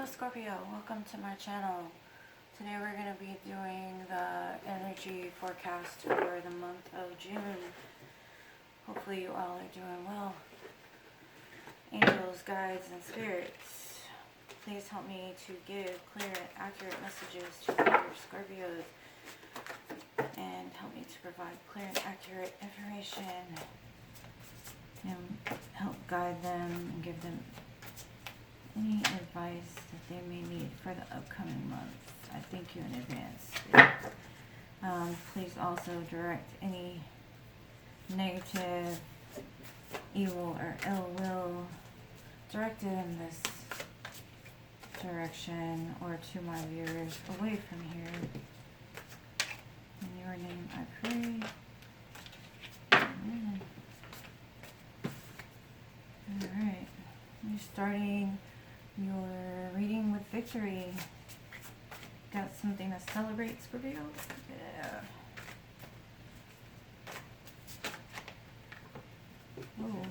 Hello Scorpio, welcome to my channel. Today we're going to be doing the energy forecast for the month of June. Hopefully you all are doing well. Angels, guides, and spirits, please help me to give clear and accurate messages to your Scorpios and help me to provide clear and accurate information and help guide them and give them any advice that they may need for the upcoming months. I thank you in advance. Please also direct any negative, evil, or ill will directed in this direction or to my viewers away from here. In your name I pray. Amen. Alright, we're starting your reading with victory. Got something to celebrate, Scorpio? Yeah. Oh,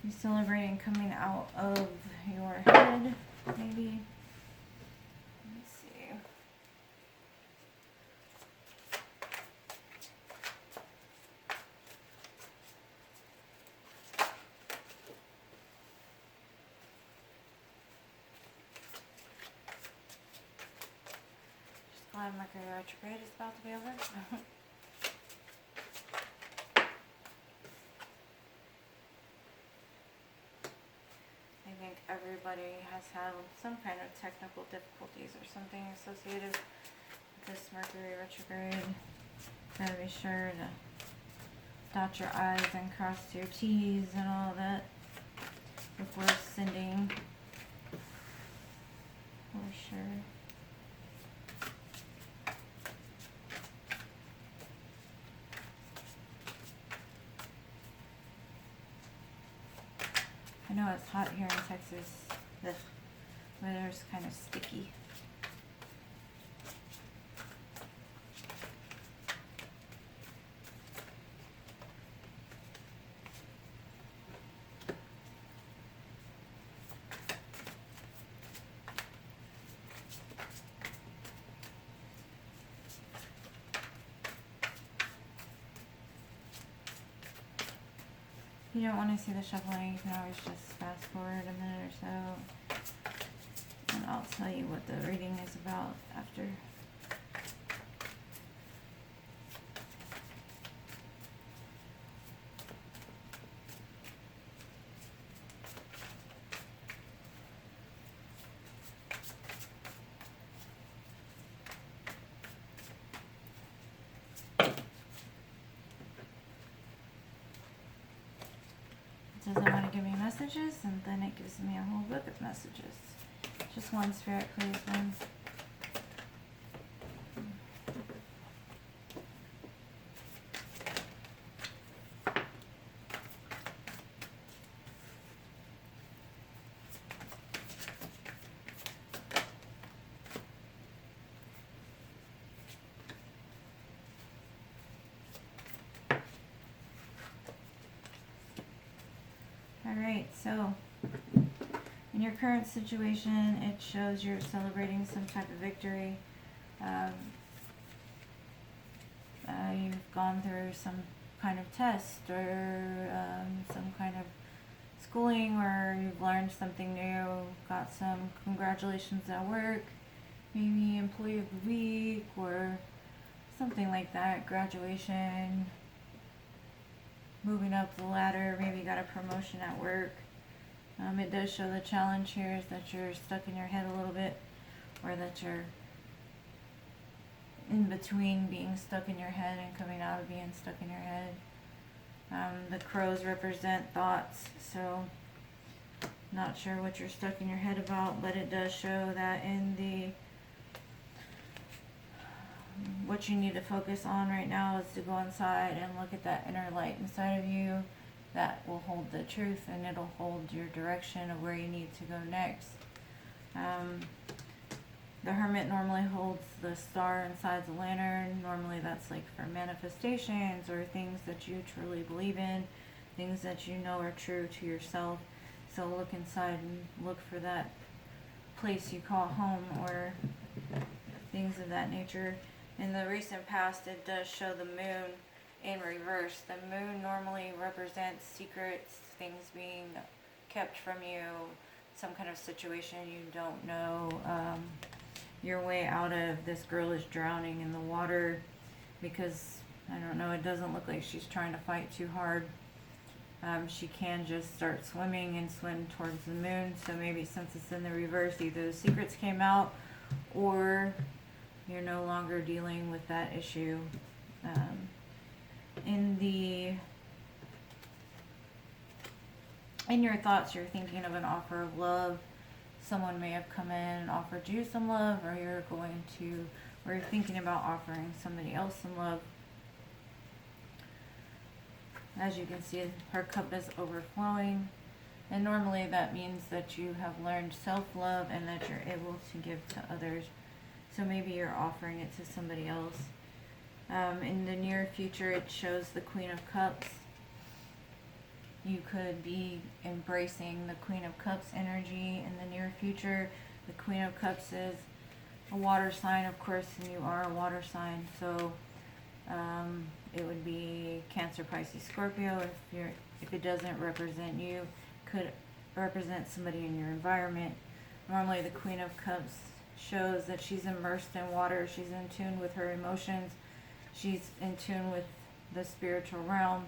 you celebrating coming out of your head, maybe? Let's see. Glad Mercury retrograde is about to be over. I think everybody has had some kind of technical difficulties or something associated with this Mercury retrograde. Gotta be sure to dot your I's and cross your T's and all that before sending, for sure. I know it's hot here in Texas. The weather's kind of sticky. If you don't want to see the shuffling, you can always just fast forward a minute or so, and I'll tell you what the reading is about after. Doesn't want to give me messages, and then it gives me a whole book of messages. Just one spirit, please, then. Alright, so in your current situation, it shows you're celebrating some type of victory. You've gone through some kind of test or some kind of schooling, or you've learned something new, got some congratulations at work, maybe employee of the week or something like that, graduation. Moving up the ladder, maybe got a promotion at work. It does show the challenge here is that you're stuck in your head a little bit, or that you're in between being stuck in your head and coming out of being stuck in your head. The crows represent thoughts, so not sure what you're stuck in your head about, but it does show that in the what you need to focus on right now is to go inside and look at that inner light inside of you that will hold the truth, and it'll hold your direction of where you need to go next. The Hermit normally holds the star inside the lantern. Normally that's like for manifestations or things that you truly believe in, things that you know are true to yourself. So look inside and look for that place you call home, or things of that nature. In the recent past, it does show the moon in reverse. The moon normally represents secrets, things being kept from you, some kind of situation you don't know your way out of. This girl is drowning in the water because, I don't know, it doesn't look like she's trying to fight too hard. She can just start swimming and swim towards the moon. So maybe since it's in the reverse, either the secrets came out or you're no longer dealing with that issue. In your thoughts, you're thinking of an offer of love. Someone may have come in and offered you some love, or you're thinking about offering somebody else some love. As you can see, her cup is overflowing, and normally that means that you have learned self-love and that you're able to give to others. So maybe you're offering it to somebody else. In the near future, it shows the Queen of Cups. You could be embracing the Queen of Cups energy in the near future. The Queen of Cups is a water sign, of course, and you are a water sign. So it would be Cancer, Pisces, Scorpio. If it doesn't represent you, could represent somebody in your environment. Normally, the Queen of Cups shows that she's immersed in water. She's in tune with her emotions. She's in tune with the spiritual realm.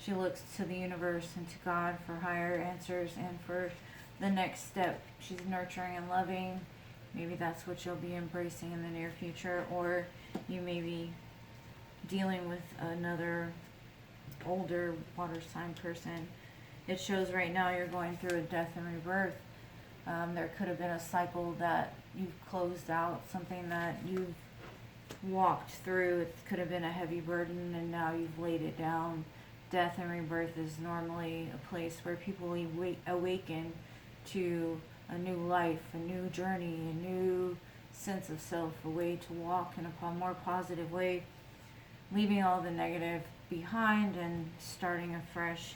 She looks to the universe and to God for higher answers and for the next step. She's nurturing and loving. Maybe that's what you'll be embracing in the near future, or you may be dealing with another older water sign person. It shows right now you're going through a death and rebirth. There could have been a cycle that you've closed out, something that you've walked through. It could have been a heavy burden and now you've laid it down. Death and rebirth is normally a place where people awaken to a new life, a new journey, a new sense of self, a way to walk in a more positive way, leaving all the negative behind and starting afresh.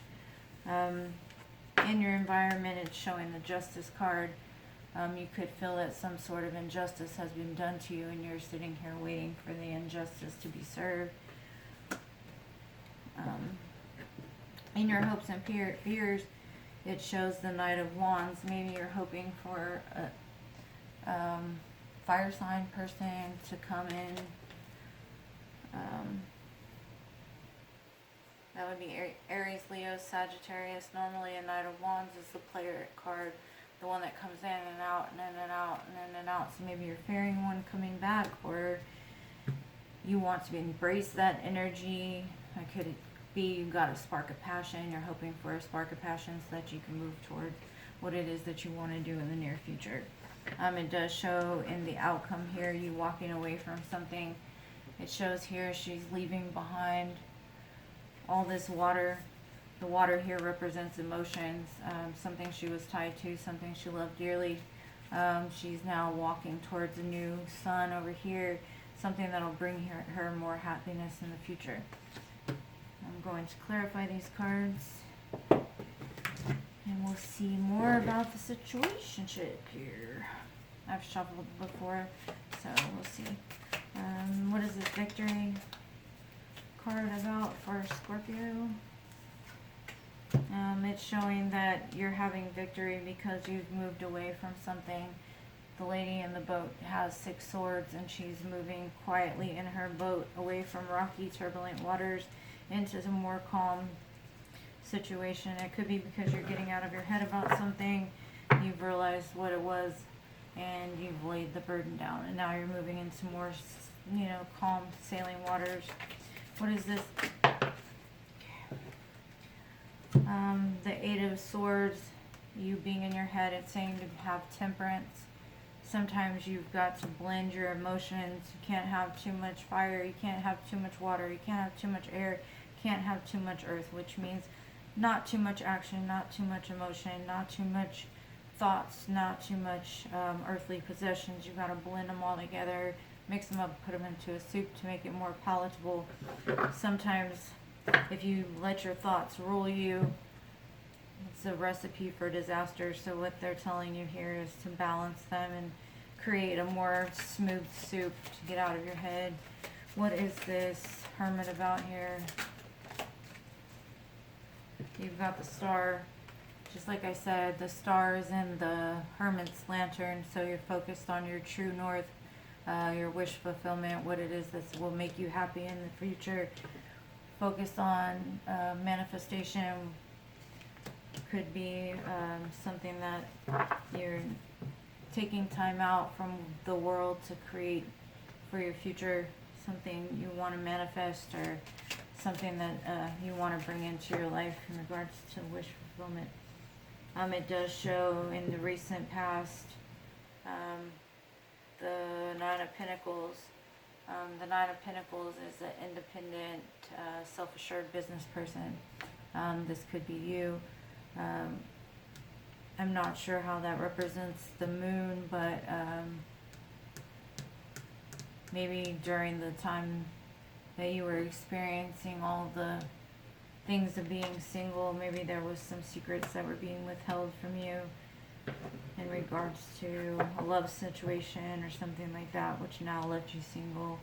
In your environment, it's showing the Justice card. You could feel that some sort of injustice has been done to you and you're sitting here waiting for the injustice to be served. In your hopes and fears, it shows the Knight of Wands. Maybe you're hoping for a fire sign person to come in. That would be Aries, Leo, Sagittarius. Normally a Knight of Wands is the player card, the one that comes in and out and in and out and in and out. So maybe you're fearing one coming back, or you want to embrace that energy. It could be you've got a spark of passion. You're hoping for a spark of passion so that you can move toward what it is that you want to do in the near future. It does show in the outcome here you walking away from something. It shows here she's leaving behind all this water. The water here represents emotions, something she was tied to, something she loved dearly. She's now walking towards a new sun over here, something that'll bring her more happiness in the future. I'm going to clarify these cards, and we'll see more about the situationship here. I've shuffled before, so we'll see. What is this victory card about for Scorpio? It's showing that you're having victory because you've moved away from something. The lady in the boat has 6 swords and she's moving quietly in her boat away from rocky, turbulent waters into a more calm situation. It could be because you're getting out of your head about something, you've realized what it was, and you've laid the burden down, and now you're moving into more, calm sailing waters. What is this? The 8 of Swords, you being in your head, it's saying to have temperance. Sometimes you've got to blend your emotions. You can't have too much fire, you can't have too much water, you can't have too much air, you can't have too much earth, which means not too much action, not too much emotion, not too much thoughts, not too much earthly possessions. You've got to blend them all together, mix them up, put them into a soup to make it more palatable. Sometimes if you let your thoughts rule you, It's a recipe for disaster. So what they're telling you here is to balance them and create a more smooth soup to get out of your head. What is this Hermit about here? You've got the star. Just like I said, the star is in the Hermit's lantern, so you're focused on your true north, your wish fulfillment, what it is that will make you happy in the future. Focused on manifestation. Could be something that you're taking time out from the world to create for your future, something you want to manifest or something that you want to bring into your life in regards to wish fulfillment. It does show in the recent past the Nine of Pentacles. The Nine of Pentacles is an independent, self-assured business person. This could be you. I'm not sure how that represents the moon, but maybe during the time that you were experiencing all the things of being single, maybe there was some secrets that were being withheld from you in regards to a love situation or something like that, which now left you single.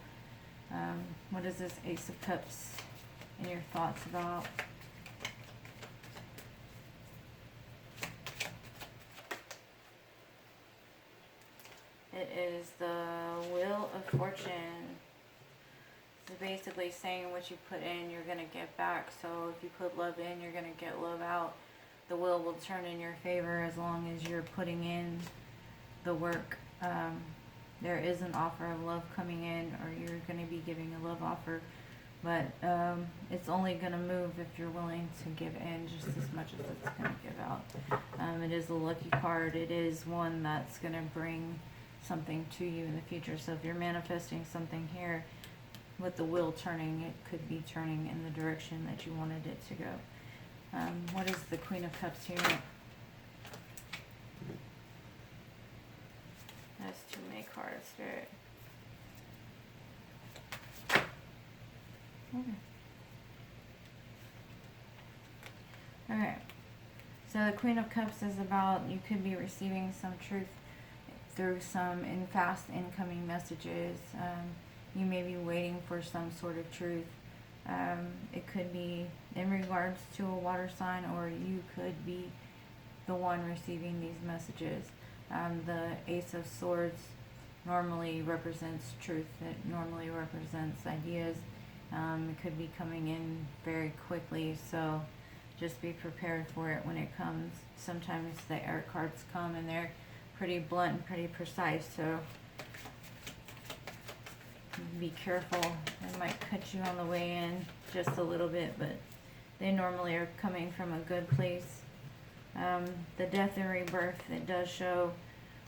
What is this Ace of Cups and your thoughts about? It is the Wheel of Fortune. It's basically saying what you put in, you're going to get back. So if you put love in, you're going to get love out. The wheel will turn in your favor as long as you're putting in the work. There is an offer of love coming in, or you're going to be giving a love offer. But it's only going to move if you're willing to give in just as much as it's going to give out. It is a lucky card. It is one that's going to bring something to you in the future. So if you're manifesting something here, with the wheel turning, it could be turning in the direction that you wanted it to go. What is the Queen of Cups here? That's too many cards, Spirit. Okay. Alright. So the Queen of Cups is about, you could be receiving some truth through some fast incoming messages. You may be waiting for some sort of truth. It could be in regards to a water sign, or you could be the one receiving these messages. The Ace of Swords normally represents truth. It normally represents ideas. It could be coming in very quickly, so just be prepared for it when it comes. Sometimes the air cards come and they're pretty blunt and pretty precise, so be careful. They might cut you on the way in just a little bit, but they normally are coming from a good place. The Death and Rebirth, it does show,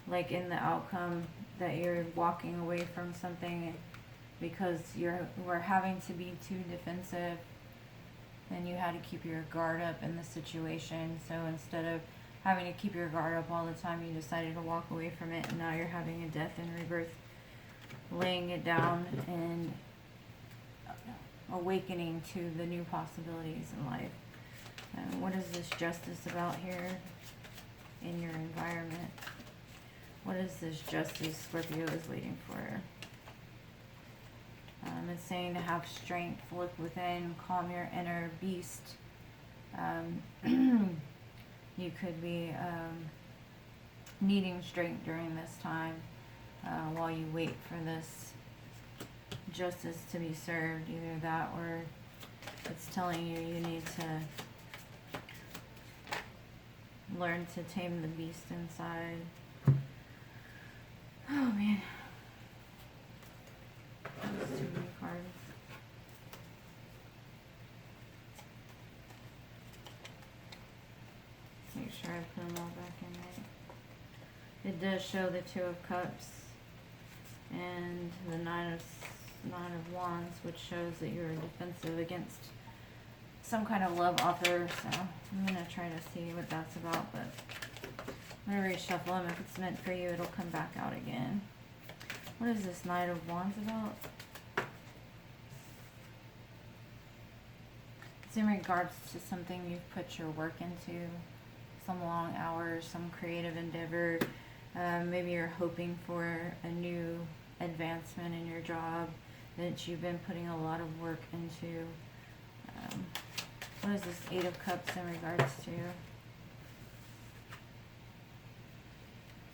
like in the outcome, that you're walking away from something because we're having to be too defensive, and you had to keep your guard up in the situation. So instead of having to keep your guard up all the time, you decided to walk away from it, and now you're having a Death and Rebirth, laying it down and awakening to the new possibilities in life. What is this Justice about here in your environment? What is this Justice Scorpio is waiting for? It's saying to have strength, look within, calm your inner beast. You could be needing strength during this time. While you wait for this justice to be served. Either that, or it's telling you you need to learn to tame the beast inside. Oh man, there's too many cards. Make sure I put them all back in right. It does show the Two of Cups and the Nine of Wands, which shows that you're defensive against some kind of love offer. So I'm going to try to see what that's about, but I'm going to reshuffle them. If it's meant for you, it'll come back out again. What is this Knight of Wands about? It's It's in regards to something you've put your work into, some long hours, some creative endeavor. Maybe you're hoping for a new advancement in your job that you've been putting a lot of work into. What is this Eight of Cups in regards to?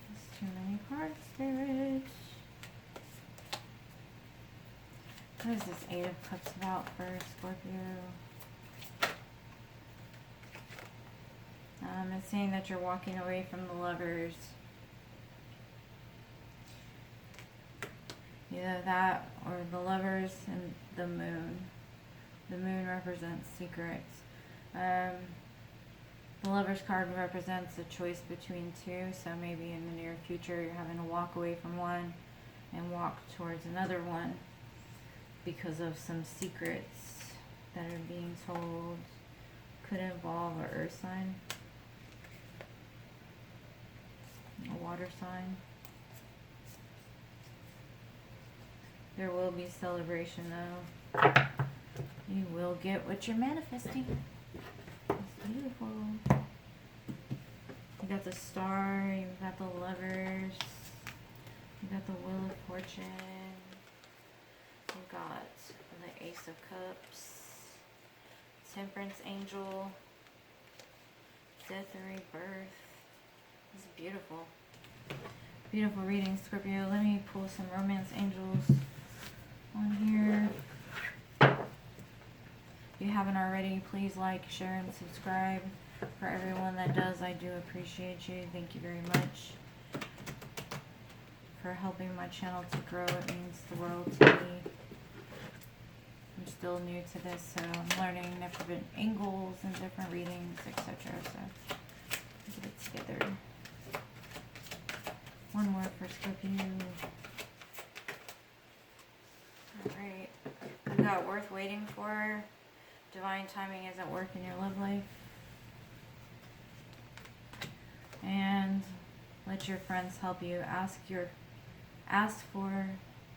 There's too many cards, Spirit. What is this Eight of Cups about for Scorpio? It's saying that you're walking away from the Lovers. Either that or the Lovers and the Moon. The Moon represents secrets. The Lovers card represents a choice between two, so maybe in the near future you're having to walk away from one and walk towards another one because of some secrets that are being told. Could involve an earth sign, a water sign. There will be celebration though. You will get what you're manifesting. It's beautiful. You got the Star, you got the Lovers, you got the Wheel of Fortune, you got the Ace of Cups, Temperance Angel, Death and Rebirth. This is beautiful. Beautiful reading, Scorpio. Let me pull some Romance Angels on here. If you haven't already, please like, share, and subscribe. For everyone that does, I do appreciate you. Thank you very much for helping my channel to grow. It means the world to me. I'm still new to this, so I'm learning different angles and different readings, etc. So get it together. One more for Scorpio. Alright. We got worth waiting for. Divine timing is at work in your love life. And let your friends help you. Ask for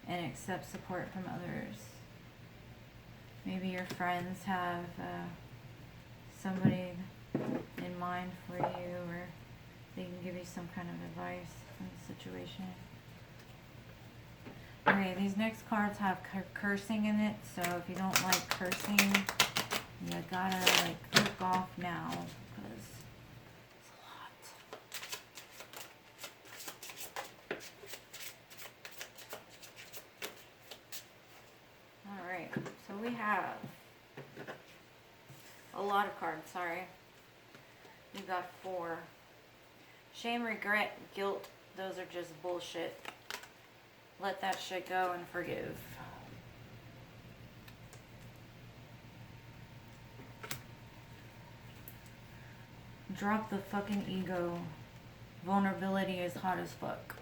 and accept support from others. Maybe your friends have somebody in mind for you, or they can give you some kind of advice in the situation. Okay, these next cards have cursing in it, so if you don't like cursing, you gotta click off now, because it's a lot. Alright, so we have a lot of cards, sorry. We got 4. Shame, regret, guilt, those are just bullshit. Let that shit go and forgive. Drop the fucking ego. Vulnerability is hot as fuck.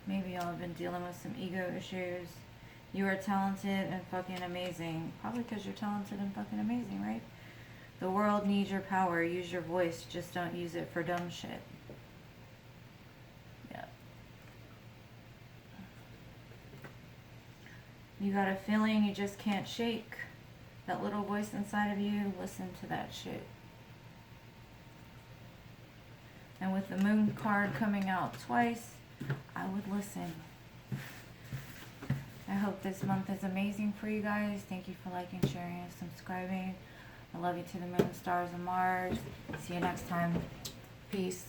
Maybe y'all have been dealing with some ego issues. You are talented and fucking amazing. Probably because you're talented and fucking amazing, right? The world needs your power. Use your voice. Just don't use it for dumb shit. Yeah. You got a feeling you just can't shake. That little voice inside of you, listen to that shit. And with the Moon card coming out twice, I would listen. I hope this month is amazing for you guys. Thank you for liking, sharing, and subscribing. I love you to the moon, stars, and Mars. See you next time. Peace.